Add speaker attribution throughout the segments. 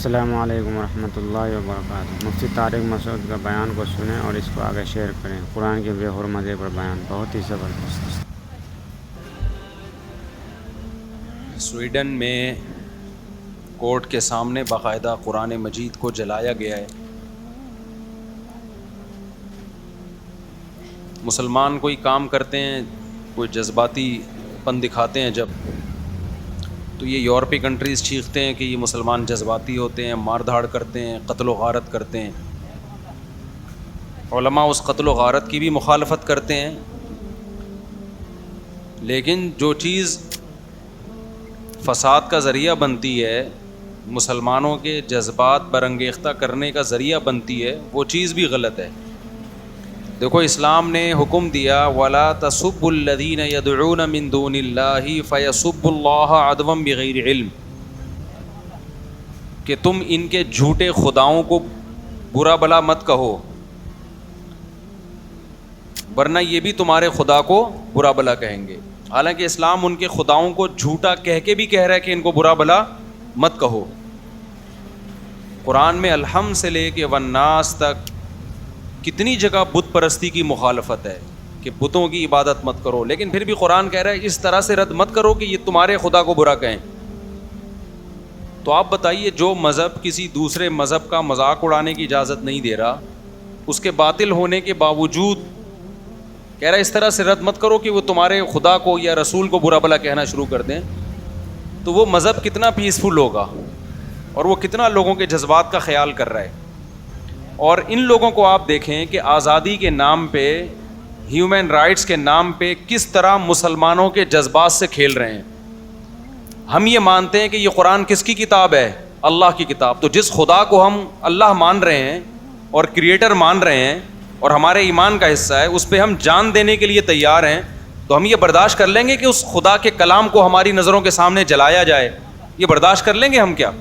Speaker 1: السلام علیکم ورحمۃ اللہ وبرکاتہ۔ مفتی طارق مسعود کا بیان کو سنیں اور اس کو آگے شیئر کریں۔ قرآن کے بے حرمتی پر بیان بہت ہی زبردست۔
Speaker 2: سویڈن میں کورٹ کے سامنے باقاعدہ قرآن مجید کو جلایا گیا ہے۔ مسلمان کوئی کام کرتے ہیں، کوئی جذباتی پن دکھاتے ہیں جب، تو یہ یورپی کنٹریز چیختے ہیں کہ یہ مسلمان جذباتی ہوتے ہیں، مار دھاڑ کرتے ہیں، قتل و غارت کرتے ہیں۔ علماء اس قتل و غارت کی بھی مخالفت کرتے ہیں، لیکن جو چیز فساد کا ذریعہ بنتی ہے، مسلمانوں کے جذبات برانگیختہ کرنے کا ذریعہ بنتی ہے، وہ چیز بھی غلط ہے۔ دیکھو اسلام نے حکم دیا وَلَا تَسُبُّوا الَّذِينَ يَدْعُونَ مِن دُونِ اللَّهِ فَيَسُبُّوا اللَّهَ عَدْوًا بِغَيْرِ علم، کہ تم ان کے جھوٹے خداؤں کو برا بلا مت کہو، ورنہ یہ بھی تمہارے خدا کو برا بلا کہیں گے۔ حالانکہ اسلام ان کے خداؤں کو جھوٹا کہہ کے بھی کہہ رہا ہے کہ ان کو برا بلا مت کہو۔ قرآن میں الحمد سے لے کے والناس تک کتنی جگہ بت پرستی کی مخالفت ہے کہ بتوں کی عبادت مت کرو، لیکن پھر بھی قرآن کہہ رہا ہے اس طرح سے رد مت کرو کہ یہ تمہارے خدا کو برا کہیں۔ تو آپ بتائیے، جو مذہب کسی دوسرے مذہب کا مذاق اڑانے کی اجازت نہیں دے رہا، اس کے باطل ہونے کے باوجود کہہ رہا ہے اس طرح سے رد مت کرو کہ وہ تمہارے خدا کو یا رسول کو برا بلا کہنا شروع کر دیں، تو وہ مذہب کتنا پیسفل ہوگا اور وہ کتنا لوگوں کے جذبات کا خیال کر رہا ہے۔ اور ان لوگوں کو آپ دیکھیں کہ آزادی کے نام پہ، ہیومن رائٹس کے نام پہ کس طرح مسلمانوں کے جذبات سے کھیل رہے ہیں۔ ہم یہ مانتے ہیں کہ یہ قرآن کس کی کتاب ہے؟ اللہ کی کتاب۔ تو جس خدا کو ہم اللہ مان رہے ہیں اور کریٹر مان رہے ہیں اور ہمارے ایمان کا حصہ ہے، اس پہ ہم جان دینے کے لیے تیار ہیں، تو ہم یہ برداشت کر لیں گے کہ اس خدا کے کلام کو ہماری نظروں کے سامنے جلایا جائے؟ یہ برداشت کر لیں گے ہم کیا؟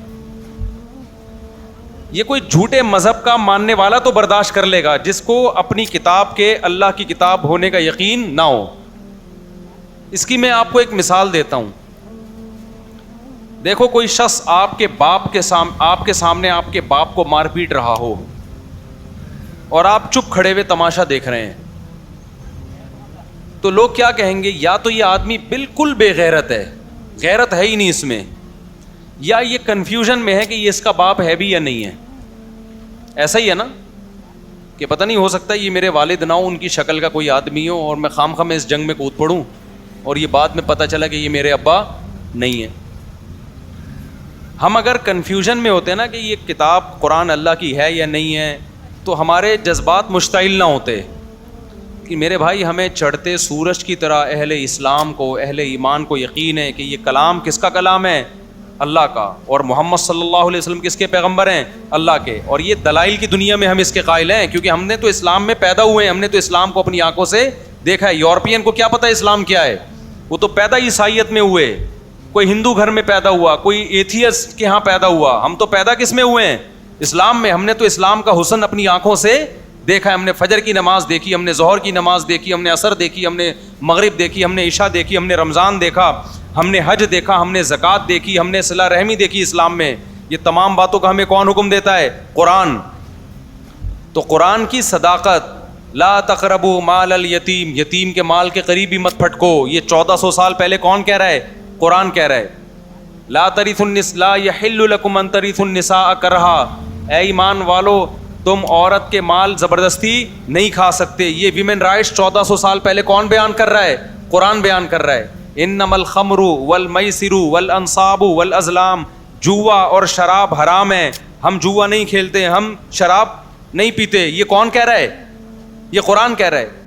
Speaker 2: یہ کوئی جھوٹے مذہب کا ماننے والا تو برداشت کر لے گا جس کو اپنی کتاب کے اللہ کی کتاب ہونے کا یقین نہ ہو۔ اس کی میں آپ کو ایک مثال دیتا ہوں۔ دیکھو کوئی شخص آپ کے سامنے آپ کے باپ کو مار پیٹ رہا ہو اور آپ چپ کھڑے ہوئے تماشا دیکھ رہے ہیں، تو لوگ کیا کہیں گے؟ یا تو یہ آدمی بالکل بے غیرت ہے، غیرت ہے ہی نہیں اس میں، یا یہ کنفیوژن میں ہے کہ یہ اس کا باپ ہے بھی یا نہیں ہے۔ ایسا ہی ہے نا کہ پتہ نہیں، ہو سکتا ہے یہ میرے والد نہ ہو، ان کی شکل کا کوئی آدمی ہو اور میں خام اس جنگ میں کود پڑوں اور یہ بعد میں پتہ چلا کہ یہ میرے ابا نہیں ہے۔ ہم اگر کنفیوژن میں ہوتے ہیں نا کہ یہ کتاب قرآن اللہ کی ہے یا نہیں ہے، تو ہمارے جذبات مشتعل نہ ہوتے کہ میرے بھائی ہمیں چڑھتے سورج کی طرح اہل اسلام کو، اہل ایمان کو یقین ہے کہ یہ کلام کس کا کلام ہے؟ اللہ کا، اور محمد صلی اللہ علیہ وسلم کس کے پیغمبر ہیں؟ اللہ کے۔ اور یہ دلائل کی دنیا میں ہم اس کے قائل ہیں، کیونکہ ہم نے تو اسلام میں پیدا ہوئے ہیں، ہم نے تو اسلام کو اپنی آنکھوں سے دیکھا ہے۔ یورپین کو کیا پتہ اسلام کیا ہے؟ وہ تو پیدا عیسائیت میں ہوئے، کوئی ہندو گھر میں پیدا ہوا، کوئی ایتھیسٹ کے ہاں پیدا ہوا۔ ہم تو پیدا کس میں ہوئے ہیں؟ اسلام میں۔ ہم نے تو اسلام کا حسن اپنی آنکھوں سے دیکھا ہے۔ ہم نے فجر کی نماز دیکھی، ہم نے ظہر کی نماز دیکھی، ہم نے عصر دیکھی، ہم نے مغرب دیکھی، ہم نے عشاء دیکھی، ہم نے رمضان دیکھا، ہم نے حج دیکھا، ہم نے زکوٰۃ دیکھی، ہم نے صلہ رحمی دیکھی اسلام میں۔ یہ تمام باتوں کا ہمیں کون حکم دیتا ہے؟ قرآن۔ تو قرآن کی صداقت، لا تقربوا مال الیتیم، یتیم کے مال کے قریب بھی مت پھٹکو، یہ 1400 سال پہلے کون کہہ رہا ہے؟ قرآن کہہ رہا ہے۔ لا ترثوا النساء، لا یحل لکم ان ترثوا النساء کرہا، اے ایمان والو تم عورت کے مال زبردستی نہیں کھا سکتے۔ یہ ویمن رائٹس 1400 سال پہلے کون بیان کر رہا ہے؟ قرآن بیان کر رہا ہے۔ انما الخمر والمیسر والانصاب والازلام، جوا اور شراب حرام ہے، ہم جوا نہیں کھیلتے، ہم شراب نہیں پیتے۔ یہ کون کہہ رہا ہے؟ یہ قرآن کہہ رہا ہے۔